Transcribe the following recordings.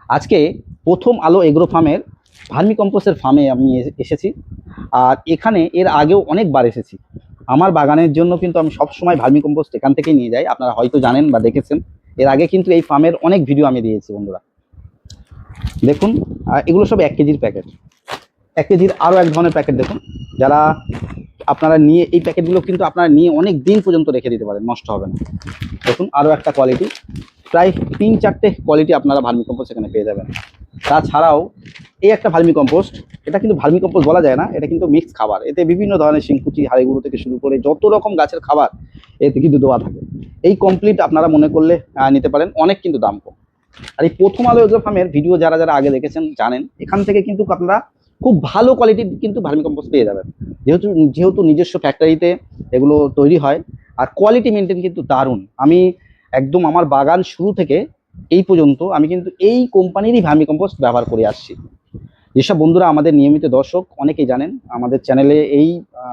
আজকে প্রথম আলো এগ্রো ফার্মের ভার্মি কম্পোস্টের ফার্মে আমি এসেছি। আর এখানে এর আগেও অনেকবার এসেছি। আমার বাগানের জন্য কিন্তু আমি সবসময় ভার্মি কম্পোস্ট এখান থেকেই নিয়ে যাই। আপনারা হয়তো জানেন বা দেখেছেন, এর আগে কিন্তু এই ফার্মের অনেক ভিডিও আমি দিয়েছি বন্ধুরা। দেখুন, এগুলো সব 1 কেজির প্যাকেট। 1 কেজির আরও এক ধরনের প্যাকেট দেখুন, যারা আপনারা নিয়ে এই প্যাকেটগুলো কিন্তু আপনারা নিয়ে অনেক দিন পর্যন্ত রেখে দিতে পারেন, নষ্ট হবে না। দেখুন, আরও একটা কোয়ালিটি, প্রায় 3-4টে কোয়ালিটি আপনারা ভার্মি কম্পোস্ট এখানে পেয়ে যাবেন। তাছাড়াও এই একটা ভার্মি কম্পোস্ট, এটা কিন্তু ভার্মি কম্পোস্ট বলা যায় না, এটা কিন্তু মিক্স খাবার। এতে বিভিন্ন ধরনের শিংকুচি, হাড়িগুঁড়ো থেকে শুরু করে যত রকম গাছের খাবার এতে কিন্তু দেওয়া থাকে। এই কমপ্লিট আপনারা মনে করলে নিতে পারেন, অনেক কিন্তু দাম কম। আর এই প্রথম আলো এগ্রো ফার্মের ভিডিও যারা যারা আগে দেখেছেন জানেন, এখান থেকে কিন্তু আপনারা খুব ভালো কোয়ালিটির কিন্তু ভার্মি কম্পোস্ট পেয়ে যাবেন। যেহেতু নিজস্ব ফ্যাক্টরিতে এগুলো তৈরি হয়, আর কোয়ালিটি মেনটেন কিন্তু দারুণ। আমি একদম আমার বাগান শুরু থেকে এই পর্যন্ত আমি কিন্তু এই কোম্পানিরই ভার্মি কম্পোস্ট ব্যবহার করে আসছি। যেসব বন্ধুরা আমাদের নিয়মিত দর্শক অনেকেই জানেন, আমাদের চ্যানেলে এই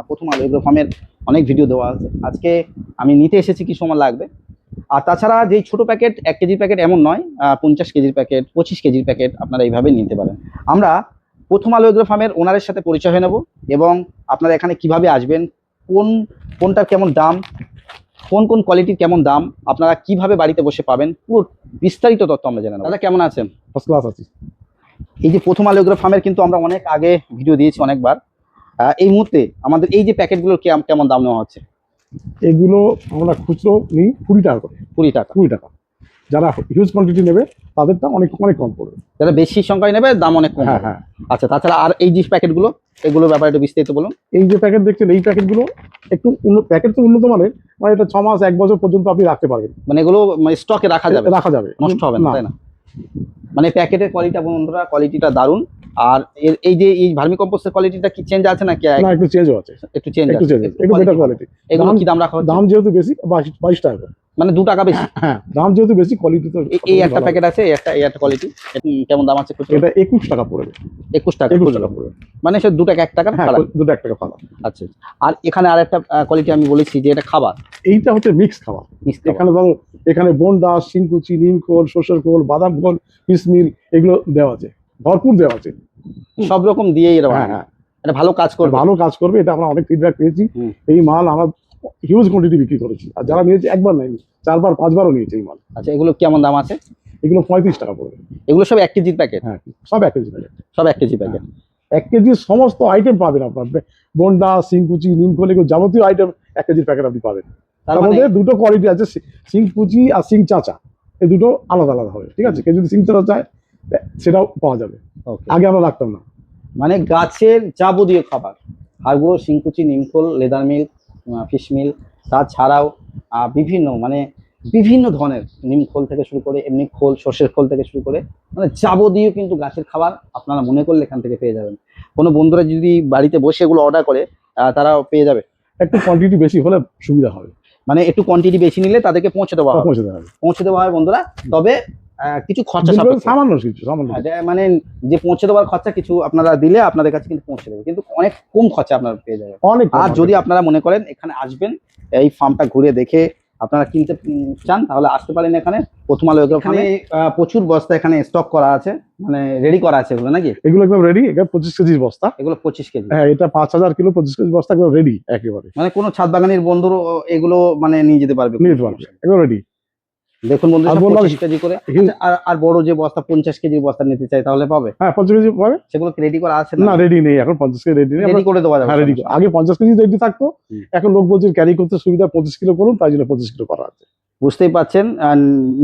প্রথম আলো এগ্রো ফার্মের অনেক ভিডিও দেওয়া আছে। আজকে আমি নিতে এসেছি, কি সময় লাগবে। আর তাছাড়া যেই ছোটো প্যাকেট 1 কেজির প্যাকেট এমন নয়, 50 কেজির প্যাকেট, 25 কেজির প্যাকেট আপনারা এইভাবে নিতে পারেন। আমরা প্রথম আলো এগ্রো ফার্মের ওনারের সাথে পরিচয় হয়ে নেব, এবং আপনারা এখানে কিভাবে আসবেন, কোনটার কেমন দাম, কোন কোয়ালিটির কেমন দাম, আপনারা কিভাবে বাড়িতে বসে পাবেন, পুরো বিস্তারিত তথ্য আমরা জেনে নেব। দাদা কেমন আছেন? ফার্স্ট ক্লাস আছি। এই যে প্রথম আলো এগ্রো ফার্মের কিন্তু আমরা অনেক আগে ভিডিও দিয়েছি অনেকবার। এই মুহূর্তে আমাদের এই যে প্যাকেটগুলোর কেমন দাম নেওয়া হচ্ছে? এগুলো আমরা খুচরো নিই 20 টাকা করে। 20 টাকা। 20 টাকা। যারা হিউজ কোয়ান্টিটি নেবে তাদেরটা অনেক অনেক কম পড়বে। যারা বেশি সংখ্যায় নেবে দাম অনেক কম। হ্যাঁ হ্যাঁ। আচ্ছা, তাছাড়া আর এই যে প্যাকেটগুলো, এগুলোর ব্যাপারে একটু বিস্তারিত বলুন। এই যে প্যাকেট দেখছেন, এই প্যাকেটগুলো একটু প্যাকেট তো উন্নত মানের, মানে এটা 6 মাস 1 বছর পর্যন্ত আপনি রাখতে পারবেন। মানে এগুলো স্টকে রাখা যাবে? রাখা যাবে, নষ্ট হবে না, তাই না? মানে প্যাকেটের কোয়ালিটি বন্ধুরা, কোয়ালিটিটা দারুণ। আর এই যে এই ভার্মি কম্পোস্টের কোয়ালিটিটা কি চেঞ্জ আছে নাকি? না, একটু চেঞ্জও আছে। একটু চেঞ্জ আছে, একটু বেটার কোয়ালিটি। এগুলো কি দাম রাখা হচ্ছে? দাম যেহেতু বেশি, 22 টাকা করে। মানে 2 টাকা বেশি। হ্যাঁ, দাম যেহেতু বেশি, কোয়ালিটি তো। এই একটা প্যাকেট আছে, এই একটা কোয়ালিটি, কেমন দাম আছে? এটা 21 টাকা পড়বে। 21 টাকা পড়বে। মানে সে 2 টাকা 1 টাকা ফারাক। 2 টাকা ফারাক। আচ্ছা। আর এখানে আরেকটা কোয়ালিটি আমি বলেছি যে এটা খাবার, এইটা হচ্ছে মিক্স খাবার। এখানে ধরো, এখানে বনডা, শিংকুচি, নিমখোল, সরষের খোল, বাদাম খোল, পিসমিল এগুলো দেওয়া আছে, ভরপুর দেওয়া আছে। সব রকম দিয়ে এটা। হ্যাঁ, এটা ভালো কাজ করবে। এটা আমরা অনেক ফিডব্যাক পেয়েছি। এই মাল আমরা হিউজ কোয়ান্টিটি বিক্রি করেছি, আর যারা নিয়েছে একবার নেয়নি, 4বার 5বারও নিয়েছে এই মাল। আচ্ছা, এগুলো কেমন দাম আছে? এগুলো 35 টাকা পড়বে। এগুলো সব 1 কেজির প্যাকেট? হ্যাঁ, সব 1 কেজি প্যাকেট। সব 1 কেজি প্যাকেট। 1 কেজির সমস্ত আইটেম পাবেন আপনার। বনডা, শিংকুচি, নিমখোল, এগুলো যাবতীয় আইটেম 1 কেজির প্যাকেট আপনি পাবেন। তার মধ্যে 2টো কোয়ালিটি আছে, শিংকুচি আর শিং চাচা, এই দুটো আলাদা আলাদা হবে। ঠিক আছে, কেউ যদি শিং চাচা চায় সেটাও পাওয়া যাবে। আগে আমরা রাখতাম না। মানে গাছের যাবতীয় খাবার, হাড়গুঁড়ো, শিংকুচি, নিমখোল, লেদার মিল্ক, ফিশ মিল, তাছাড়াও বিভিন্ন ধরনের নিমখোল থেকে শুরু করে এমনি খোল, সর্ষের খোল থেকে শুরু করে মানে যাবতীয় কিন্তু গাছের খাবার আপনারা মনে করলে এখান থেকে পেয়ে যাবেন। কোনো বন্ধুরা যদি বাড়িতে বসে এগুলো অর্ডার করে, তারাও পেয়ে যাবে। একটু কোয়ান্টিটি বেশি হলে সুবিধা হবে। মানে একটু কোয়ান্টিটি বেশি নিলে তাদেরকে পৌঁছে দেওয়া হবে বন্ধুরা। তবে কিছু খরচা সামান্য কিছু, মানে যে পৌঁছে দেওয়ার খরচা কিছু আপনারা দিলে আপনাদের কাছে কিন্তু পৌঁছে দেবে, কিন্তু অনেক কম খরচা আপনারা পেয়ে যাবেন। আর যদি আপনারা মনে করেন এখানে আসবেন, এই ফার্মটা ঘুরে দেখে আপনারা কিনতে চান, তাহলে আসতে পারেন এখানে প্রথম আলো এগ্রো ফার্মে। প্রচুর বস্তা এখানে স্টক করা আছে, মানে রেডি করা আছে এগুলো, নাকি? এগুলো একদম রেডি। এটা 25 কেজির বস্তা। এগুলো 25 কেজি? হ্যাঁ, এটা 5000 কিলো 25 কেজি বস্তা একদম রেডি একেবারে। মানে কোনো ছাদ বাগানের বন্ধুরও এগুলো মানে নিয়ে যেতে পারবে, একদম রেডি। দেখুন বন্ধু, 25 কেজি করে। আর বড় যে বস্তা 50 কেজির বস্তা নিতে চাই তাহলে পাবে? হ্যাঁ, 50 কেজি পাবে। সেগুলো কি রেডি করা আছে? না, রেডি নেই এখন। 50 কেজি রেডি নেই, রেডি করে দেওয়া যাবে। রেডি। আগে 50 কেজি রেডি থাকতো, এখন লোক বলছে ক্যারি করতে সুবিধা, 25 কিলো করুন, তাই জন্য 25 কিলো করা আছে। বুঝতেই পাচ্ছেন,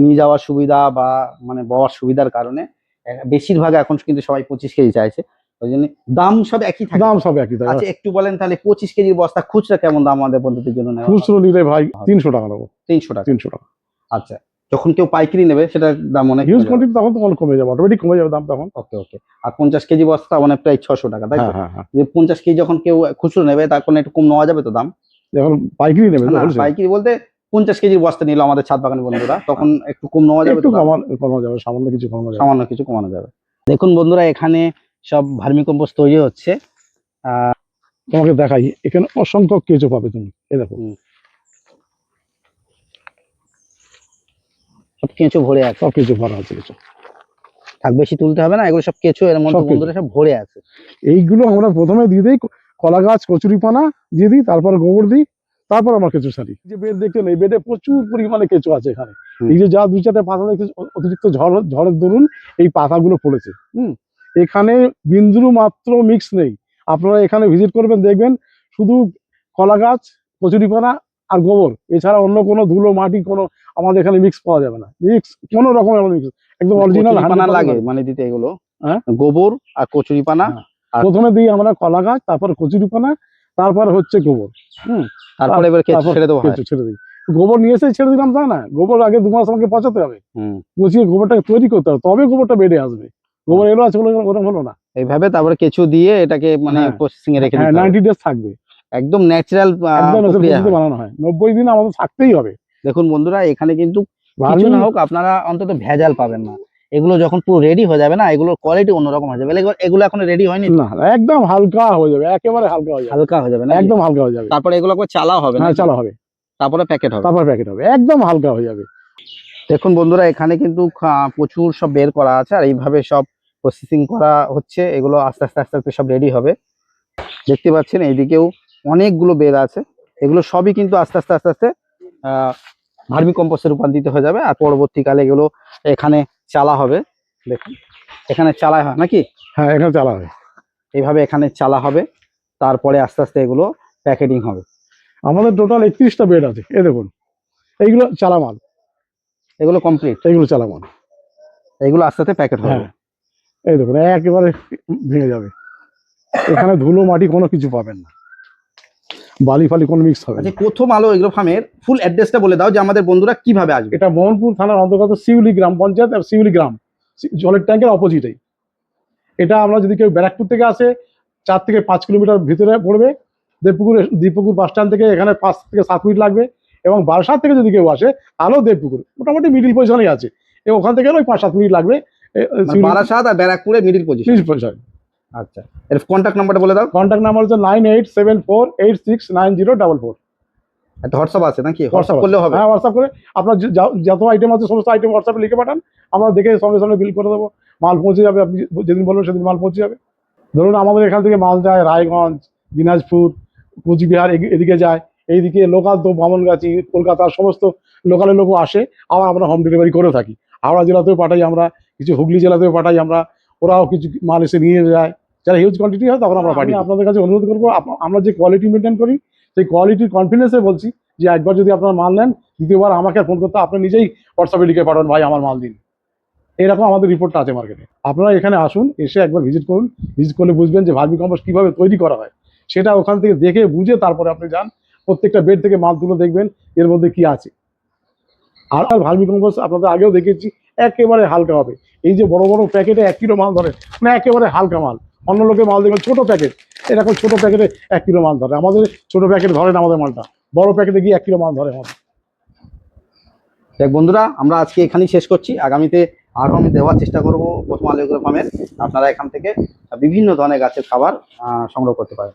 নিয়ে যাওয়ার সুবিধা বা মানে বওয়ার সুবিধার কারণে বেশিরভাগ এখন কিন্তু সবাই 25 কেজি চাইছে, ওই জন্য দাম সব একই থাকে। দাম সব একই থাকে। আচ্ছা, একটু বলেন তাহলে 25 কেজির বস্তা খুচরা কেমন দাম আমাদের বন্ধুদের জন্য নেওয়া? খুচরো নিলে ভাই 300 টাকা নেবো। 300 টাকা? 300 টাকা। আচ্ছা, যখন কেউ পাইকারি নেবে সেটার দাম অনেক হিউজ কোয়ান্টিটি, তখন তো অনেক কমে যাবে, অটোমেটিক কমে যাবে দাম তখন। ওকে। আর 50 কেজি বস্তা মানে প্রায় 600 টাকা, তাই তো? যে 50 কেজি যখন কেউ খুচরো নেবে তখন একটু কম নেওয়া যাবে তো দাম? যখন পাইকারি নেবে, পাইকারি বলতে 50 কেজির বস্তা নিল আমাদের ছাদ বাগানের বন্ধুরা, তখন একটু কম নেওয়া যাবে? একটু কমানো যাবে, সামান্য কিছু কমানো যাবে। দেখুন বন্ধুরা, এখানে সব ভার্মি কম্পোস্ট তৈরি হচ্ছে। তোমাকে দেখাই, এখানে অসংখ্য কেঁচো পাবে তুমি। এই দেখো, সব কেঁচো ভরে আছে। সব কেঁচো ভরা আছে। থাক, বেশি তুলতে হবে না, এগুলো সব কেঁচো এর মধ্যে সব কেঁচো। বন্ধুরা সব ভরে আছে। এইগুলো আমরা প্রথমে দিয়ে দিই, কলা গাছ কচুরিপানা দিয়ে দিই, তারপর গোবর দিই, তারপর আমরা কেঁচো সারি। যে বেড দেখছেন, এই বেডে প্রচুর পরিমাণে কেঁচো আছে এখানে। হুম। এই যে যা দু চারটে পাতা দেখতে অতিরিক্ত ঝড়ের দরুন এই পাতাগুলো পড়েছে। এখানে বিন্দুর মাত্র মিক্স নেই। আপনারা এখানে ভিজিট করবেন, দেখবেন শুধু কলা গাছ কচুরিপানা আর গোবর, এছাড়া অন্য কোনো ধুলো মাটি কোনো আমাদের এখানে মিক্স পাওয়া যাবে না। মিক্স কোনো রকমের মিক্স, একদম অরিজিনাল। কচুরিপানা লাগে মানে দিতে এগুলো, হ্যাঁ? গোবর আর কচুরিপানা। হ্যাঁ। প্রথমে দিই আমরা কলা গাছ, তারপর কচুরিপানা, তারপর হচ্ছে গোবর। তারপরে এবার কেঁচো ছেড়ে দেবো। কেঁচো ছেড়ে দিই। গোবর নিয়ে এসে ছেড়ে দিলাম তা না, গোবর আগে 2 মাস আমাকে পচাতে হবে, পচিয়ে গোবরটাকে তৈরি করতে হবে, তবে গোবরটা বেড়ে আসবে। গোবর এলো আছে ওরকম হলো না। এইভাবে তারপরে কেঁচো দিয়ে এটাকে মানে হ্যাঁ। প্রসেসিং এ রেখে হ্যাঁ, দিতে হবে। 90 ডেজ থাকবে, একদম ন্যাচারাল একদম পদ্ধতিতে বানানো হয়। 90 দিন আমাদের থাকতেই হবে। দেখুন বন্ধুরা, এখানে কিন্তু কিছু ভার্মি না হোক আপনারা অন্তত ভেজাল পাবেন না। এগুলো যখন পুরো রেডি হয়ে যাবে না, এগুলোর কোয়ালিটি অন্যরকম হয়ে যাবে। এগুলো এখন রেডি হয়নি তো? না, একদম হালকা হয়ে যাবে, একেবারে হালকা হয়ে যাবে, হালকা হয়ে যাবে না, একদম হালকা হয়ে যাবে। তারপরে এগুলো একবার চালা হবে না? হ্যাঁ, চালা হবে, তারপরে প্যাকেট হবে, তারপর প্যাকেট হবে, একদম হালকা হয়ে যাবে। দেখুন বন্ধুরা, এখানে কিন্তু প্রচুর সব বের করা আছে, আর এইভাবে সব প্রসেসিং করা হচ্ছে। এগুলো আস্তে আস্তে আস্তে আস্তে সব রেডি হবে। দেখতে পাচ্ছেন এইদিকেও অনেকগুলো বের আছে। এগুলো সবই কিন্তু আস্তে আস্তে আস্তে আস্তে ভার্মি কম্পোস্টে রূপান্তরিত হয়ে যাবে, আর পরবর্তীকালে এগুলো এখানে চালা হবে। দেখুন এখানে চালা হয় নাকি? হ্যাঁ, এখানে চালা হয়, এইভাবে এখানে চালা হবে, তারপরে আস্তে আস্তে এগুলো প্যাকেটিং হবে। আমাদের টোটাল 31টা বেড আছে। এই দেখুন, এইগুলো চালামাল, এগুলো কমপ্লিট, এইগুলো চালামাল। এগুলো আস্তে আস্তে প্যাকেট হবে। হ্যাঁ, এই দেখুন একেবারে ভেঙে যাবে। এখানে ধুলো মাটি কোনো কিছু পাবেন না, বালি ফালি কোনো মিক্স হবে না। আচ্ছা, প্রথম আলো এগ্রো ফার্মের ফুল অ্যাড্রেসটা বলে দাও, যে আমাদের বন্ধুরা কিভাবে আসবে। এটা মোহনপুর থানার অন্তর্গত শিউলি গ্রাম পঞ্চায়েত, আর শিউলি গ্রাম জলের ট্যাঙ্কের অপোজিটেই। এটা আমরা যদি কেউ ব্যারাকপুর থেকে আসে, 4 থেকে 5 কিলোমিটার ভিতরে পড়বে। দেবপুকুর বাস স্ট্যান্ড থেকে এখানে 5 থেকে 7 মিনিট লাগবে। এবং বারাসাত থেকে যদি কেউ আসে, তাহলেও দেবপুকুর মোটামুটি মিডিল পজিশনেই আছে, এবং ওখান থেকে ওই 5-7 মিনিট লাগবে। বারাসাত আর ব্যারাকপুরে মিডিল পজিশন। আচ্ছা, এর কন্ট্যাক্ট নাম্বারটা বলে দাও। কন্ট্যাক্ট নাম্বার হচ্ছে 9874869044। একটা হোয়াটসঅ্যাপ আছে নাকি? হোয়াটসঅ্যাপ করলেও হবে? হ্যাঁ, হোয়াটসঅ্যাপ করে আপনার যত আইটেম আছে সমস্ত আইটেম হোয়াটসঅ্যাপে লিখে পাঠান, আমরা দেখে সঙ্গে সঙ্গে বিল করে দেবো। মাল পৌঁছে যাবে, আপনি যেদিন বলবেন সেদিন মাল পৌঁছে যাবে। ধরুন আমাদের এখান থেকে মাল যায় রায়গঞ্জ, দিনাজপুর, কোচবিহার, এদিকে যায়। এইদিকে লোকাল তো বামনগাছি, কলকাতার সমস্ত লোকালের লোকও আসে। আবার আমরা হোম ডেলিভারি করে থাকি। হাওড়া জেলাতেও পাঠাই আমরা, কিছু হুগলি জেলাতেও পাঠাই আমরা, ওরাও কিছু মাল এসে নিয়ে যায়। যারা হিউজ কোয়ান্টিটি হয় তখন আমরা পাঠাই। আপনাদের কাছে অনুরোধ করবো, আমরা যে কোয়ালিটি মেনটেন করি, সেই কোয়ালিটির কনফিডেন্সে বলছি যে একবার যদি আপনার মাল নেন, দ্বিতীয়বার আমাকে ফোন করতে আপনি নিজেই হোয়াটসঅ্যাপে লিখে পাঠান, ভাই আমার মাল দিন। এরকম আমাদের রিপোর্টটা আছে মার্কেটে। আপনারা এখানে আসুন, এসে একবার ভিজিট করুন। ভিজিট করলে বুঝবেন যে ভার্মি কম্পোস্ট কীভাবে তৈরি করা হয়, সেটা ওখান থেকে দেখে বুঝে তারপরে আপনি যান। প্রত্যেকটা বেড থেকে মাল তুলে দেখবেন এর মধ্যে কি আছে। আর ভার্মি কম্পোস্ট আপনাদের আগেও দেখেছি, একেবারে হালকা হবে। এই যে বড় বড় প্যাকেটে 1 কিলো মাল ধরে, মানে একেবারে হালকা মাল। অন্য লোকের মাল দেখবেন ছোট প্যাকেট, এরকম ছোট প্যাকেটে 1 কিলো মাল ধরে। আমাদের ছোট প্যাকেট ধরে না, আমাদের মালটা বড় প্যাকেটে গিয়ে 1 কিলো মাল ধরে আমাদের। দেখ বন্ধুরা, আমরা আজকে এখানেই শেষ করছি। আগামীতে আরও আমি দেওয়ার চেষ্টা করব প্রথম আলো এগ্রো ফার্মের। আপনারা এখান থেকে বিভিন্ন ধরনের গাছের খাবার সংগ্রহ করতে পারেন।